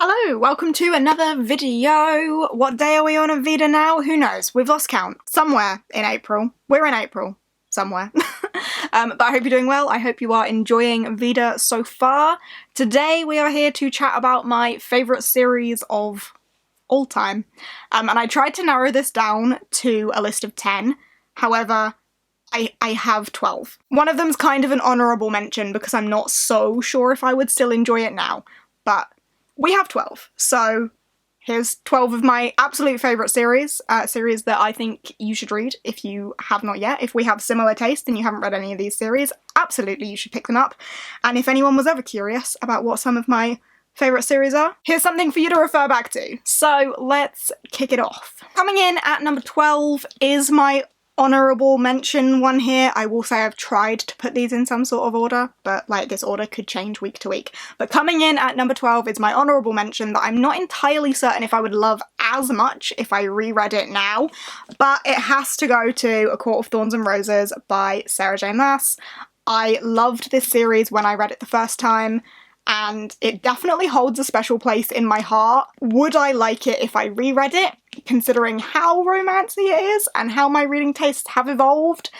Hello, welcome to another video. What day are we on of Vida now? Who knows? We've lost count. Somewhere in April. We're in April. Somewhere. But I hope you're doing well. I hope you are enjoying Vida so far. Today we are here to chat about my favourite series of all time. And I tried to narrow this down to a list of 10. However, I have 12. One of them's kind of an honourable mention because I'm not so sure if I would still enjoy it now. But we have 12, so here's 12 of my absolute favourite series, series that I think you should read if you have not yet. If we have similar taste and you haven't read any of these series, absolutely you should pick them up. And if anyone was ever curious about what some of my favourite series are, here's something for you to refer back to. So let's kick it off. Coming in at number 12 is my honourable mention one here. I will say I've tried to put these in some sort of order, but like this order could change week to week. But coming in at number 12 is my honourable mention that I'm not entirely certain if I would love as much if I reread it now, but it has to go to A Court of Thorns and Roses by Sarah J. Maas. I loved this series when I read it the first time, and it definitely holds a special place in my heart. Would I like it if I reread it, considering how romancy it is and how my reading tastes have evolved?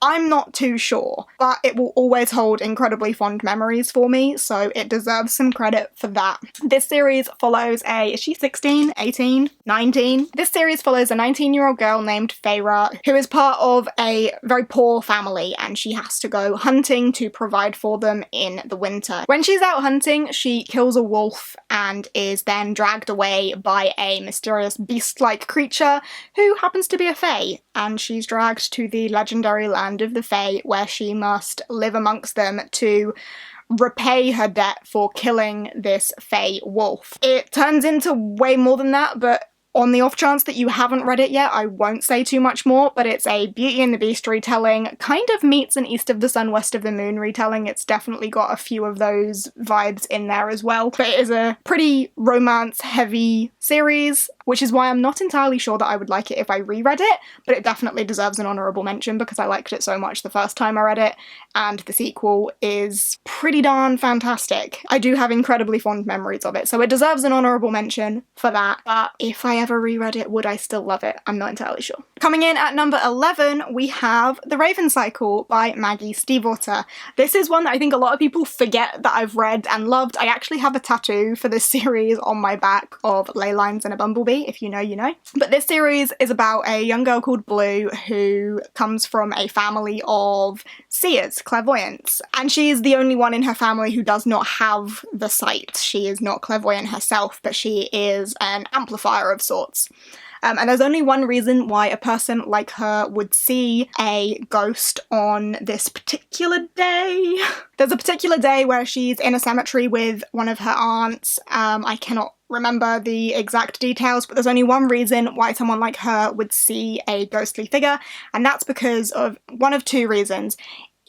I'm not too sure, but it will always hold incredibly fond memories for me, so it deserves some credit for that. This series follows is she 16, 18, 19? This series follows a 19-year-old girl named Feyre who is part of a very poor family, and she has to go hunting to provide for them in the winter. When she's out hunting, she kills a wolf and is then dragged away by a mysterious beast-like creature who happens to be a fae, and she's dragged to the legendary land of the Fae, where she must live amongst them to repay her debt for killing this Fae wolf. It turns into way more than that, but on the off chance that you haven't read it yet, I won't say too much more, but it's a Beauty and the Beast retelling, kind of meets an East of the Sun, West of the Moon retelling. It's definitely got a few of those vibes in there as well, but it is a pretty romance-heavy series, which is why I'm not entirely sure that I would like it if I reread it, but it definitely deserves an honourable mention because I liked it so much the first time I read it, and the sequel is pretty darn fantastic. I do have incredibly fond memories of it, so it deserves an honourable mention for that, but if I ever reread it, would I still love it? I'm not entirely sure. Coming in at number 11, we have The Raven Cycle by Maggie Stiefvater. This is one that I think a lot of people forget that I've read and loved. I actually have a tattoo for this series on my back of ley lines and a bumblebee. If you know, you know. But this series is about a young girl called Blue who comes from a family of seers, clairvoyants, and she's the only one in her family who does not have the sight. She is not clairvoyant herself, but she is an amplifier of sorts. And there's only one reason why a person like her would see a ghost on this particular day. There's a particular day where she's in a cemetery with one of her aunts. I cannot remember the exact details, but there's only one reason why someone like her would see a ghostly figure, and that's because of one of two reasons.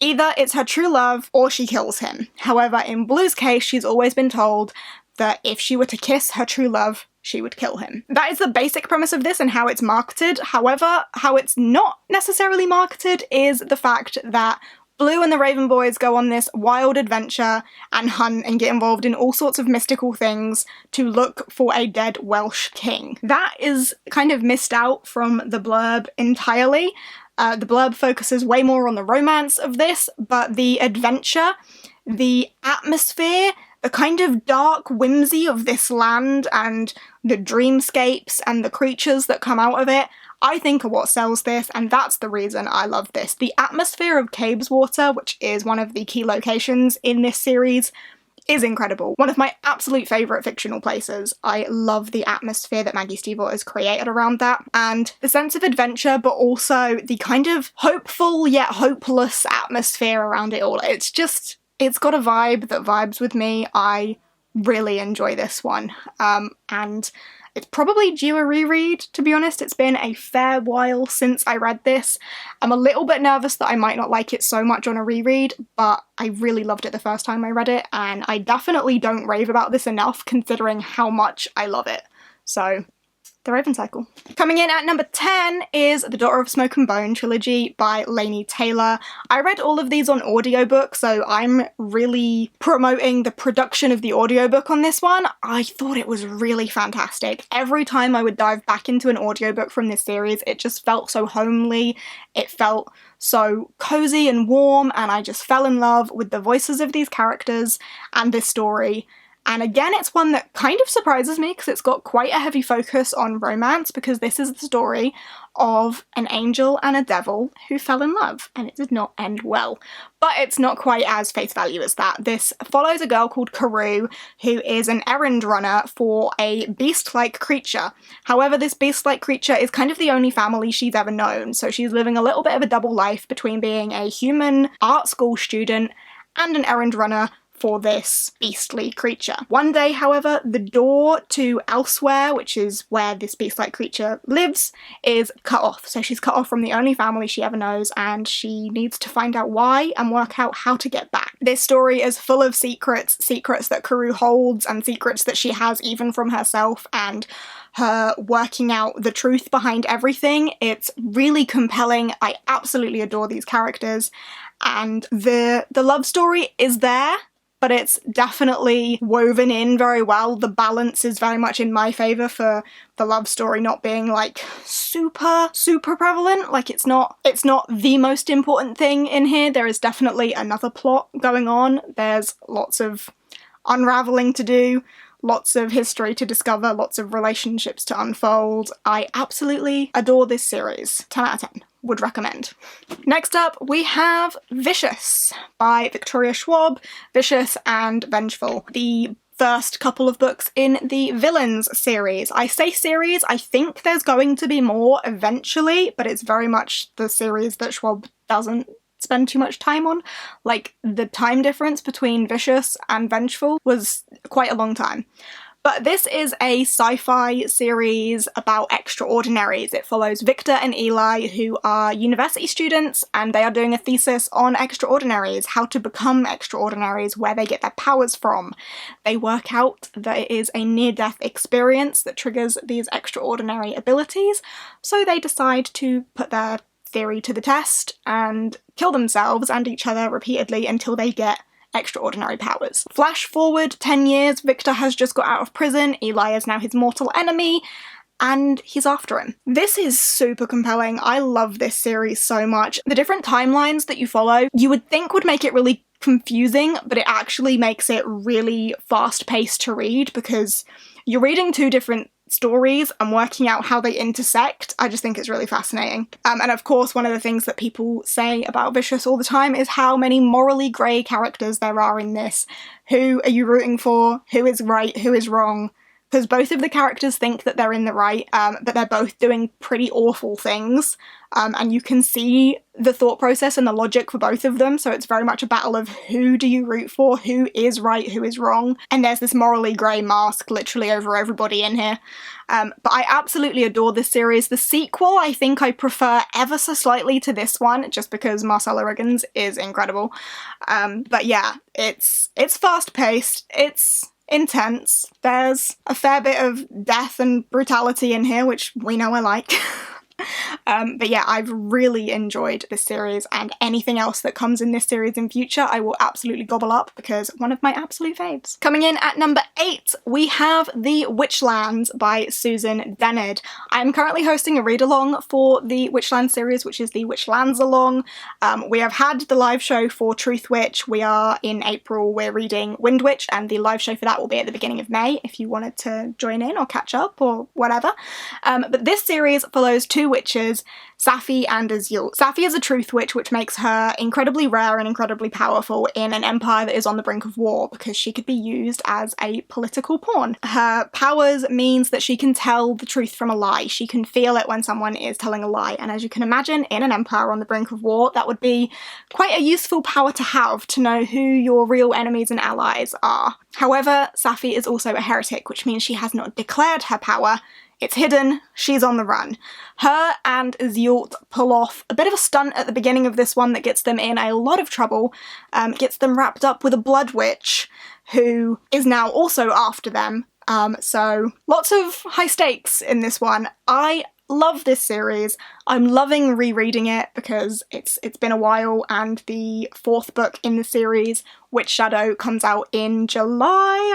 Either it's her true love or she kills him. However, in Blue's case, she's always been told that if she were to kiss her true love, she would kill him. That is the basic premise of this and how it's marketed. However, how it's not necessarily marketed is the fact that Blue and the Raven Boys go on this wild adventure and hunt and get involved in all sorts of mystical things to look for a dead Welsh king. That is kind of missed out from the blurb entirely. The blurb focuses way more on the romance of this, but the adventure, the atmosphere, the kind of dark whimsy of this land and the dreamscapes and the creatures that come out of it, I think are what sells this, and that's the reason I love this. The atmosphere of Cabeswater, which is one of the key locations in this series, is incredible. One of my absolute favourite fictional places. I love the atmosphere that Maggie Stiefvater has created around that, and the sense of adventure, but also the kind of hopeful yet hopeless atmosphere around it all. It's got a vibe that vibes with me. I really enjoy this one. And it's probably due a reread, to be honest. It's been a fair while since I read this. I'm a little bit nervous that I might not like it so much on a reread, but I really loved it the first time I read it, and I definitely don't rave about this enough considering how much I love it. So The Raven Cycle. Coming in at number 10 is The Daughter of Smoke and Bone Trilogy by Laini Taylor. I read all of these on audiobook, so I'm really promoting the production of the audiobook on this one. I thought it was really fantastic. Every time I would dive back into an audiobook from this series, it just felt so homely. It felt so cozy and warm, and I just fell in love with the voices of these characters and this story. And again, it's one that kind of surprises me because it's got quite a heavy focus on romance, because this is the story of an angel and a devil who fell in love, and it did not end well. But it's not quite as face value as that. This follows a girl called Karou, who is an errand runner for a beast-like creature. However, this beast-like creature is kind of the only family she's ever known, so she's living a little bit of a double life between being a human art school student and an errand runner for this beastly creature. One day, however, the door to elsewhere, which is where this beast-like creature lives, is cut off. So she's cut off from the only family she ever knows, and she needs to find out why and work out how to get back. This story is full of secrets that Karou holds, and secrets that she has even from herself, and her working out the truth behind everything. It's really compelling. I absolutely adore these characters, and the love story is there, but it's definitely woven in very well. The balance is very much in my favour for the love story not being like super prevalent. Like it's not the most important thing in here. There is definitely another plot going on. There's lots of unravelling to do, lots of history to discover, lots of relationships to unfold. I absolutely adore this series. 10 out of 10. Would recommend. Next up, we have Vicious by Victoria Schwab. Vicious and Vengeful, the first couple of books in the Villains series. I say series, I think there's going to be more eventually, but it's very much the series that Schwab doesn't spend too much time on. Like, the time difference between Vicious and Vengeful was quite a long time. But this is a sci-fi series about extraordinaries. It follows Victor and Eli, who are university students, and they are doing a thesis on extraordinaries, how to become extraordinaries, where they get their powers from. They work out that it is a near-death experience that triggers these extraordinary abilities, so they decide to put their theory to the test and kill themselves and each other repeatedly until they get extraordinary powers. Flash forward 10 years, Victor has just got out of prison, Eli is now his mortal enemy, and he's after him. This is super compelling. I love this series so much. The different timelines that you follow, you would think would make it really confusing, but it actually makes it really fast-paced to read because you're reading two different stories and working out how they intersect. I just think it's really fascinating. And of course, one of the things that people say about Vicious all the time is how many morally grey characters there are in this. Who are you rooting for? Who is right? Who is wrong? Because both of the characters think that they're in the right, but they're both doing pretty awful things. And you can see the thought process and the logic for both of them, so it's very much a battle of who do you root for, who is right, who is wrong, and there's this morally grey mask literally over everybody in here. But I absolutely adore this series. The sequel, I think I prefer ever so slightly to this one, just because Marcella Riggins is incredible. But yeah, it's fast-paced, it's intense, there's a fair bit of death and brutality in here, which we know I like. But yeah, I've really enjoyed this series, and anything else that comes in this series in future I will absolutely gobble up because one of my absolute faves. Coming in at number 8, we have The Witchland by Susan Dennard. I'm currently hosting a read-along for the Witchland series, which is the Witchlands Along. We have had the live show for Truth Witch. We are in April, we're reading Wind Witch, and the live show for that will be at the beginning of May if you wanted to join in or catch up or whatever. But this series follows two witches, Safi and Azul. Safi is a truth witch, which makes her incredibly rare and incredibly powerful in an empire that is on the brink of war, because she could be used as a political pawn. Her powers means that she can tell the truth from a lie. She can feel it when someone is telling a lie, and as you can imagine, in an empire on the brink of war, that would be quite a useful power to have, to know who your real enemies and allies are. However, Safi is also a heretic, which means she has not declared her power. It's hidden, she's on the run. Her and Iseult pull off a bit of a stunt at the beginning of this one that gets them in a lot of trouble, gets them wrapped up with a blood witch who is now also after them, So lots of high stakes in this one. I love this series. I'm loving rereading it because it's been a while, and the 4th book in the series, Witch Shadow, comes out in July,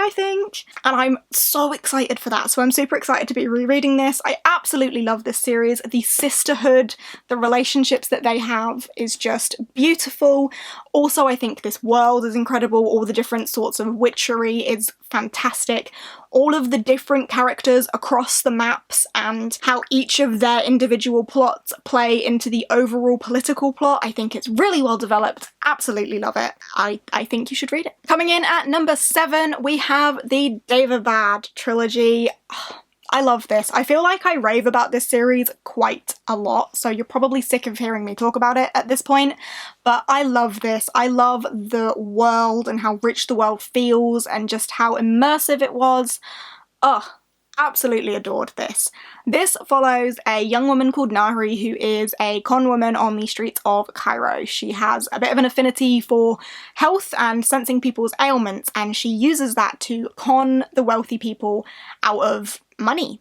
I think, and I'm so excited for that. So I'm super excited to be rereading this. I absolutely love this series. The sisterhood, the relationships that they have is just beautiful. Also, I think this world is incredible. All the different sorts of witchery is fantastic. All of the different characters across the maps and how each of their individual plots play into the overall political plot, I think it's really well developed. Absolutely love it. I think you should read it. Coming in at number 7, we have the Devabad Trilogy. I love this. I feel like I rave about this series quite a lot, so you're probably sick of hearing me talk about it at this point, but I love this. I love the world and how rich the world feels and just how immersive it was. Ugh. Absolutely adored this. This follows a young woman called Nahri, who is a con woman on the streets of Cairo. She has a bit of an affinity for health and sensing people's ailments, and she uses that to con the wealthy people out of money.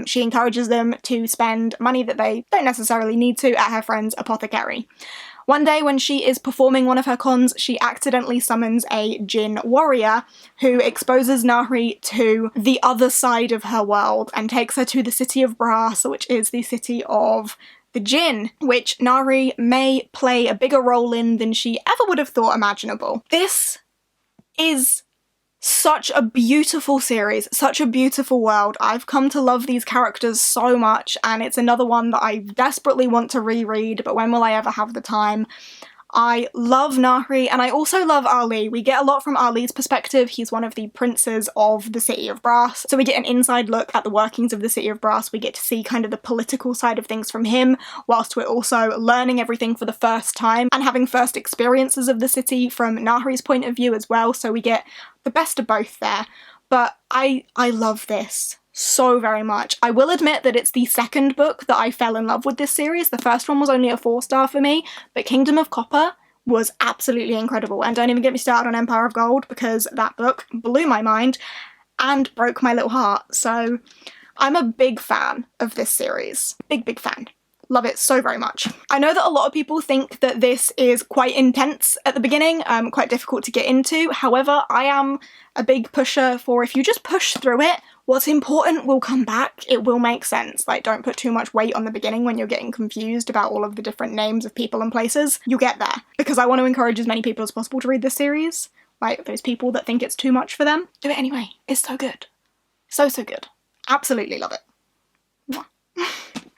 She encourages them to spend money that they don't necessarily need to at her friend's apothecary. One day when she is performing one of her cons, she accidentally summons a Jinn warrior who exposes Nahri to the other side of her world and takes her to the city of Brass, which is the city of the Jinn, which Nahri may play a bigger role in than she ever would have thought imaginable. This is such a beautiful series, such a beautiful world. I've come to love these characters so much, and it's another one that I desperately want to reread, but when will I ever have the time? I love Nahri, and I also love Ali. We get a lot from Ali's perspective. He's one of the princes of the city of Brass, so we get an inside look at the workings of the city of Brass. We get to see kind of the political side of things from him, whilst we're also learning everything for the first time and having first experiences of the city from Nahri's point of view as well, so we get the best of both there. But I love this so very much. I will admit that it's the 2nd book that I fell in love with this series. The first one was only a 4-star for me, but Kingdom of Copper was absolutely incredible. And don't even get me started on Empire of Gold, because that book blew my mind and broke my little heart. So I'm a big fan of this series. Big fan. Love it so very much. I know that a lot of people think that this is quite intense at the beginning, quite difficult to get into. However, I am a big pusher for if you just push through it, what's important will come back. It will make sense. Like, don't put too much weight on the beginning when you're getting confused about all of the different names of people and places. You'll get there. Because I want to encourage as many people as possible to read this series. Like, those people that think it's too much for them, do it anyway. It's so good. So good. Absolutely love it. Mwah.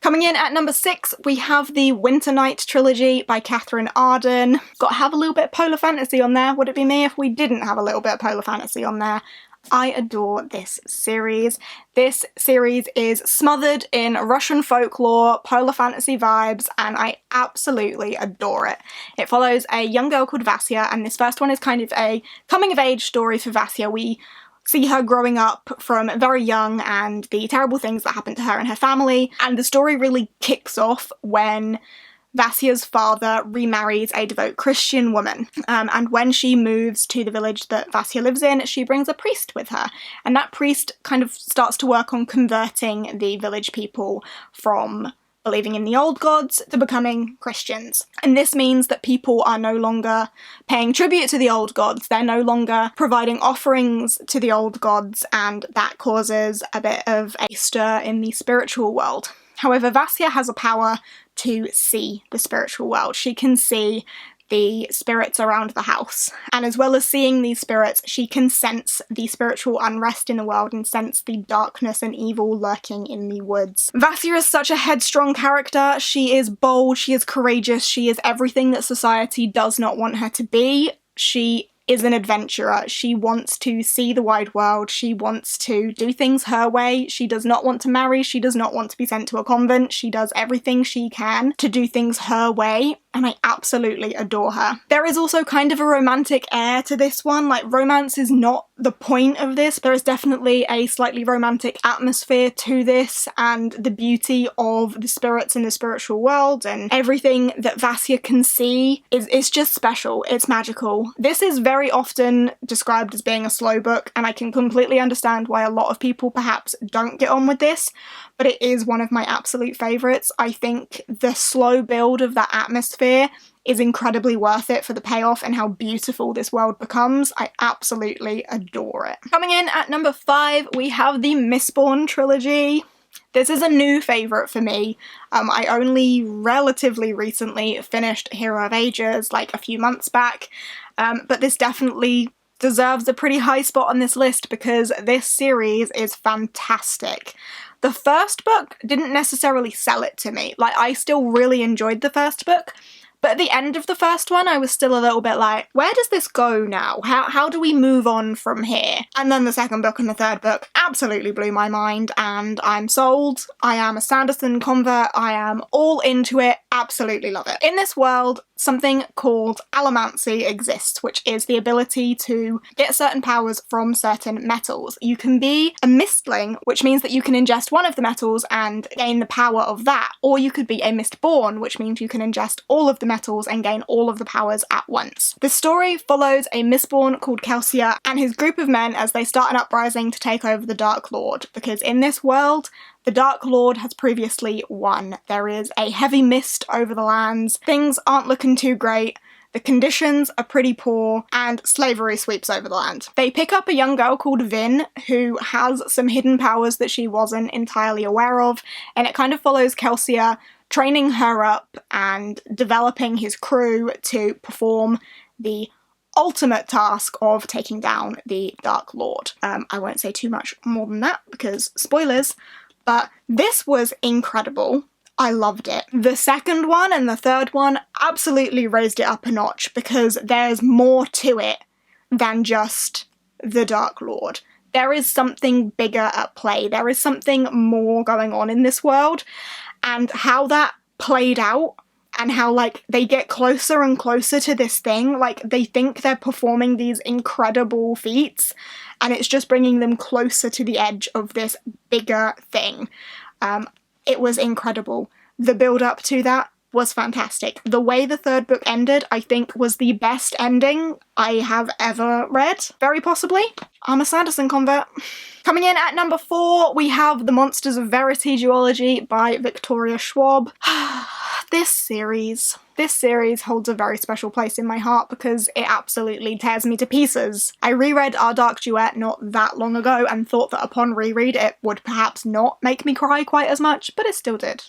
Coming in at number 6, we have the Winter Night Trilogy by Catherine Arden. Got to have a little bit of polar fantasy on there. Would it be me if we didn't have a little bit of polar fantasy on there? I adore this series. This series is smothered in Russian folklore, polar fantasy vibes, and I absolutely adore it. It follows a young girl called Vasya, and this first one is kind of a coming-of-age story for Vasya. We see her growing up from very young and the terrible things that happen to her and her family, and the story really kicks off when Vasya's father remarries a devout Christian woman, and when she moves to the village that Vasya lives in, she brings a priest with her, and that priest kind of starts to work on converting the village people from believing in the old gods to becoming Christians. And this means that people are no longer paying tribute to the old gods, they're no longer providing offerings to the old gods, and that causes a bit of a stir in the spiritual world. However, Vasya has a power to see the spiritual world. She can see the spirits around the house, and as well as seeing these spirits, she can sense the spiritual unrest in the world and sense the darkness and evil lurking in the woods. Vasya is such a headstrong character. She is bold, she is courageous, she is everything that society does not want her to be. She is an adventurer. She wants to see the wide world. She wants to do things her way. She does not want to marry. She does not want to be sent to a convent. She does everything she can to do things her way. and I absolutely adore her. There is also kind of a romantic air to this one. Like, romance is not the point of this. There is definitely a slightly romantic atmosphere to this, and the beauty of the spirits in the spiritual world and everything that Vasya can see is just special. It's magical. This is very often described as being a slow book, and I can completely understand why a lot of people perhaps don't get on with this, but it is one of my absolute favourites. I think the slow build of that atmosphere is incredibly worth it for the payoff and how beautiful this world becomes. I absolutely adore it. Coming in at number 5, we have the Mistborn Trilogy. This is a new favourite for me. I only relatively recently finished Hero of Ages, like a few months back, but this definitely deserves a pretty high spot on this list because this series is fantastic. The first book didn't necessarily sell it to me. Like, I still really enjoyed the first book, but at the end of the first one, I was still a little bit like, where does this go now? How do we move on from here? And then the second book and the third book absolutely blew my mind, and I'm sold. I am a Sanderson convert. I am all into it. Absolutely love it. In this world, something called allomancy exists, which is the ability to get certain powers from certain metals. You can be a mistling, which means that you can ingest one of the metals and gain the power of that, or you could be a mistborn, which means you can ingest all of the metals and gain all of the powers at once. The story follows a mistborn called Kelsier and his group of men as they start an uprising to take over the Dark Lord, because in this world, the Dark Lord has previously won. There is a heavy mist over the lands, things aren't looking too great, the conditions are pretty poor, and slavery sweeps over the land. They pick up a young girl called Vin, who has some hidden powers that she wasn't entirely aware of, and it kind of follows Kelsier training her up and developing his crew to perform the ultimate task of taking down the Dark Lord. I won't say too much more than that because spoilers, but this was incredible. I loved it. The second one and the third one absolutely raised it up a notch because there's more to it than just the Dark Lord. There is something bigger at play. There is something more going on in this world, and how that played out and how, like, they get closer and closer to this thing. Like, they think they're performing these incredible feats, and it's just bringing them closer to the edge of this bigger thing. It was incredible. The build-up to that was fantastic. The way the third book ended, I think, was the best ending I have ever read. Very possibly. I'm a Sanderson convert. Coming in at number 4, we have the Monsters of Verity duology by Victoria Schwab. This series holds a very special place in my heart because it absolutely tears me to pieces. I reread Our Dark Duet not that long ago and thought that upon reread it would perhaps not make me cry quite as much, but it still did.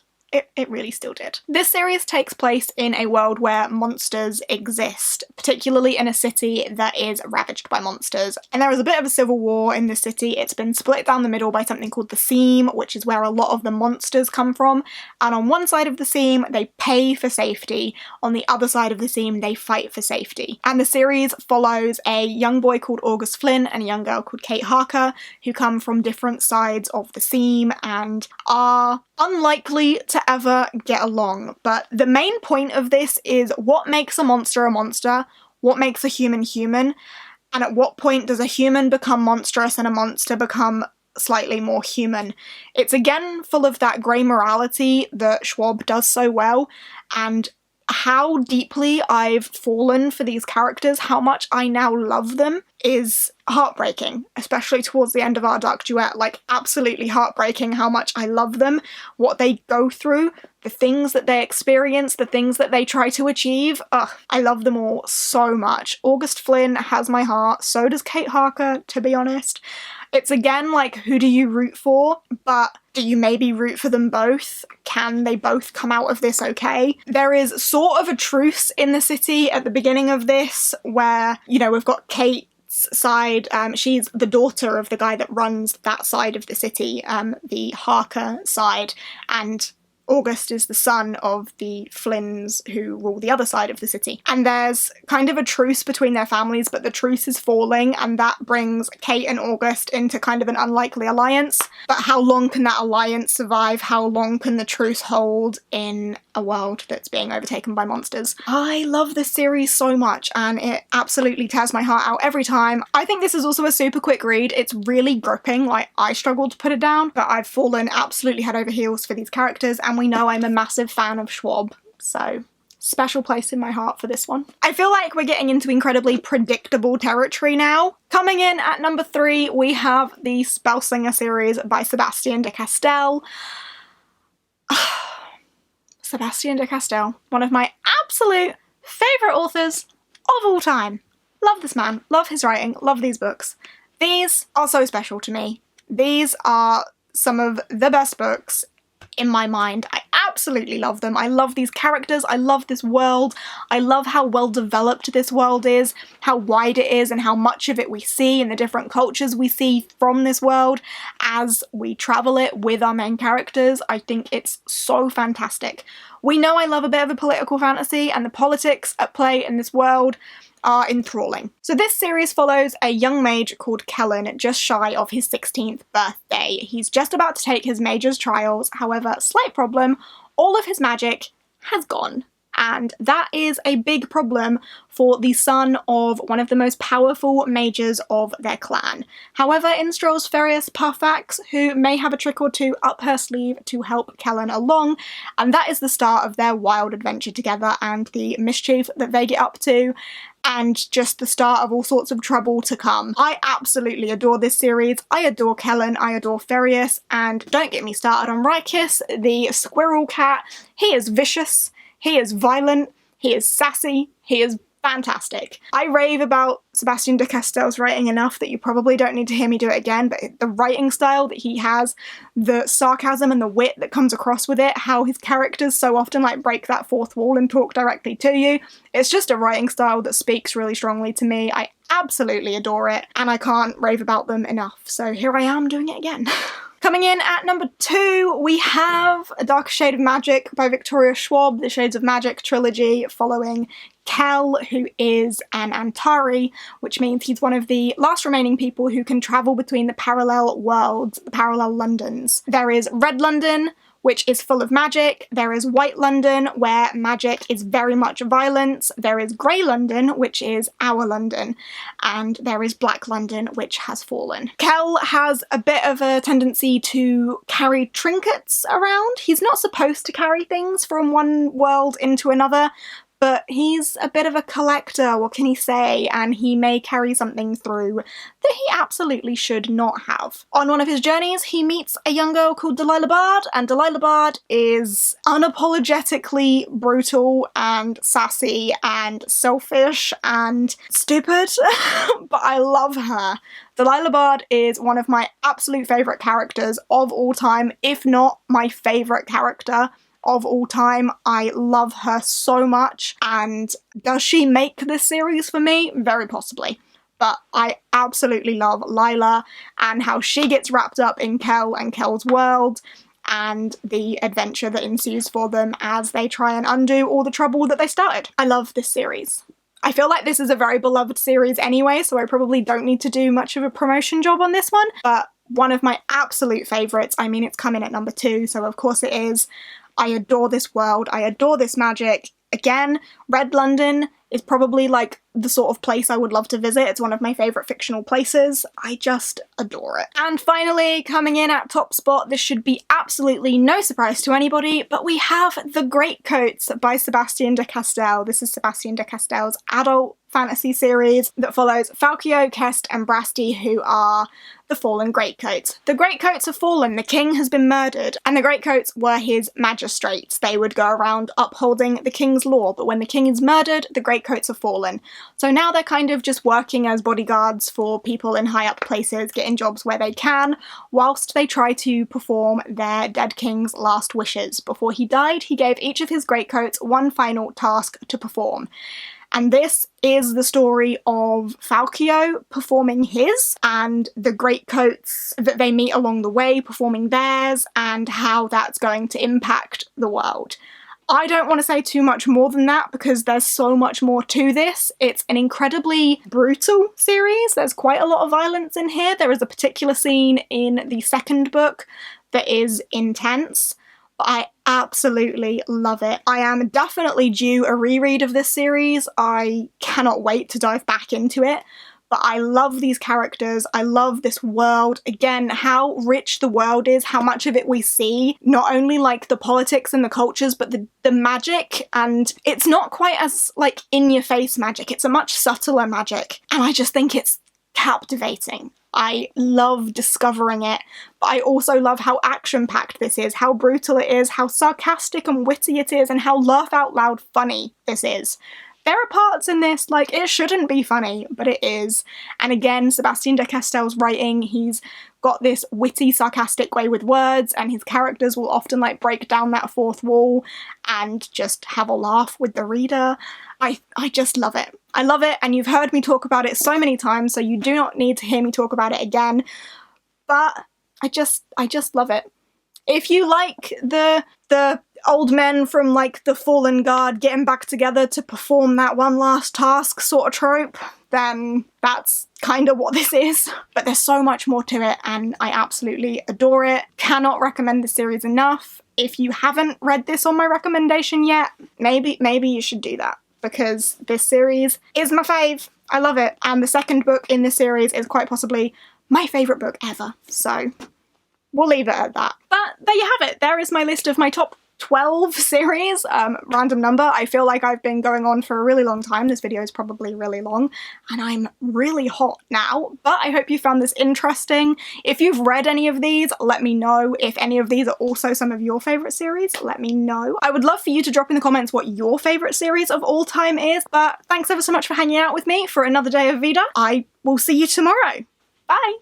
It really still did. This series takes place in a world where monsters exist, particularly in a city that is ravaged by monsters. And there is a bit of a civil war in the city. It's been split down the middle by something called the Seam, which is where a lot of the monsters come from. And on one side of the Seam, they pay for safety. On the other side of the Seam, they fight for safety. And the series follows a young boy called August Flynn and a young girl called Kate Harker, who come from different sides of the Seam and are unlikely to ever get along. But the main point of this is what makes a monster, what makes a human human, and at what point does a human become monstrous and a monster become slightly more human. It's again full of that grey morality that Schwab does so well, and how deeply I've fallen for these characters, how much I now love them, is heartbreaking, especially towards the end of Our Dark Duet. Like, absolutely heartbreaking how much I love them, what they go through, the things that they experience, the things that they try to achieve. Ugh, I love them all so much. August Flynn has my heart, so does Kate Harker, to be honest. It's again like, who do you root for? But do you maybe root for them both? Can they both come out of this okay? There is sort of a truce in the city at the beginning of this where, you know, we've got Kate's side. She's the daughter of the guy that runs that side of the city, the Harker side, and August is the son of the Flynns who rule the other side of the city. And there's kind of a truce between their families, but the truce is falling, and that brings Kate and August into kind of an unlikely alliance. But how long can that alliance survive? How long can the truce hold in a world that's being overtaken by monsters? I love this series so much, and it absolutely tears my heart out every time. I think this is also a super quick read. It's really gripping. Like, I struggled to put it down, but I've fallen absolutely head over heels for these characters, and we know I'm a massive fan of Schwab, so special place in my heart for this one. I feel like we're getting into incredibly predictable territory now. Coming in at number 3, we have the Spellslinger series by Sebastien de Castell. Sebastien de Castell, one of my absolute favourite authors of all time. Love this man, love his writing, love these books. These are so special to me. These are some of the best books in my mind. I absolutely love them. I love these characters, I love this world, I love how well developed this world is, how wide it is, and how much of it we see, and the different cultures we see from this world as we travel it with our main characters. I think it's so fantastic. We know I love a bit of a political fantasy, and the politics at play in this world are enthralling. So this series follows a young mage called Kellen just shy of his 16th birthday. He's just about to take his mage's trials, however, slight problem, all of his magic has gone. And that is a big problem for the son of one of the most powerful mages of their clan. However, in strolls Ferius Parfax, who may have a trick or two up her sleeve to help Kellen along, and that is the start of their wild adventure together and the mischief that they get up to, and just the start of all sorts of trouble to come. I absolutely adore this series. I adore Kellen, I adore Ferius, and don't get me started on Rykis, the squirrel cat. He is vicious, he is violent, he is sassy, he is fantastic. I rave about Sebastien de Castell's writing enough that you probably don't need to hear me do it again, but the writing style that he has, the sarcasm and the wit that comes across with it, how his characters so often like break that fourth wall and talk directly to you, it's just a writing style that speaks really strongly to me. I absolutely adore it, and I can't rave about them enough, so here I am doing it again. Coming in at number 2, we have A Dark Shade of Magic by Victoria Schwab, the Shades of Magic trilogy, following Kell, who is an Antari, which means he's one of the last remaining people who can travel between the parallel worlds, the parallel Londons. There is Red London, which is full of magic. There is White London, where magic is very much violence. There is Grey London, which is our London. And there is Black London, which has fallen. Kell has a bit of a tendency to carry trinkets around. He's not supposed to carry things from one world into another, but he's a bit of a collector, what can he say, and he may carry something through that he absolutely should not have. On one of his journeys, he meets a young girl called Jadeyraereads, and Jadeyraereads is unapologetically brutal and sassy and selfish and stupid, but I love her. Jadeyraereads is one of my absolute favourite characters of all time, if not my favourite character of all time. I love her so much, and does she make this series for me? Very possibly. But I absolutely love Lila and how she gets wrapped up in Kell and Kell's world and the adventure that ensues for them as they try and undo all the trouble that they started. I love this series. I feel like this is a very beloved series anyway, so I probably don't need to do much of a promotion job on this one, but one of my absolute favourites. I mean, it's coming at number 2, so of course it is. I adore this world, I adore this magic. Again, Red London is probably like the sort of place I would love to visit. It's one of my favourite fictional places. I just adore it. And finally, coming in at top spot, this should be absolutely no surprise to anybody, but we have The Greatcoats by Sebastien de Castell. This is Sebastien de Castell's adult fantasy series that follows Falkio, Kest and Brasti, who are the fallen Greatcoats. The Greatcoats have fallen, the king has been murdered, and the Greatcoats were his magistrates. They would go around upholding the king's law, but when the king is murdered, the Greatcoats have fallen. So now they're kind of just working as bodyguards for people in high up places, getting jobs where they can, whilst they try to perform their dead king's last wishes. Before he died, he gave each of his Greatcoats one final task to perform. And this is the story of Falcio performing his, and the greatcoats that they meet along the way performing theirs, and how that's going to impact the world. I don't want to say too much more than that because there's so much more to this. It's an incredibly brutal series. There's quite a lot of violence in here. There is a particular scene in the second book that is intense. I absolutely love it. I am definitely due a reread of this series. I cannot wait to dive back into it. But I love these characters, I love this world. Again, how rich the world is, how much of it we see. Not only like the politics and the cultures, but the magic. And it's not quite as like in-your-face magic, it's a much subtler magic. And I just think it's captivating. I love discovering it, but I also love how action-packed this is, how brutal it is, how sarcastic and witty it is, and how laugh-out-loud funny this is. There are parts in this, like, it shouldn't be funny, but it is. And again, Sebastien de Castel's writing, he's got this witty, sarcastic way with words, and his characters will often, like, break down that fourth wall and just have a laugh with the reader. I just love it. I love it, and you've heard me talk about it so many times, so you do not need to hear me talk about it again. But I just love it. If you like the old men from, like, the Fallen Guard getting back together to perform that one last task sort of trope, then that's kind of what this is. But there's so much more to it, and I absolutely adore it. Cannot recommend the series enough. If you haven't read this on my recommendation yet, maybe you should do that, because this series is my fave. I love it. And the second book in this series is quite possibly my favourite book ever. So we'll leave it at that. But there you have it. There is my list of my top 12 series. Random number. I feel like I've been going on for a really long time. This video is probably really long, and I'm really hot now, but I hope you found this interesting. If you've read any of these, let me know. If any of these are also some of your favourite series, let me know. I would love for you to drop in the comments what your favourite series of all time is, but thanks ever so much for hanging out with me for another day of Vida. I will see you tomorrow. Bye!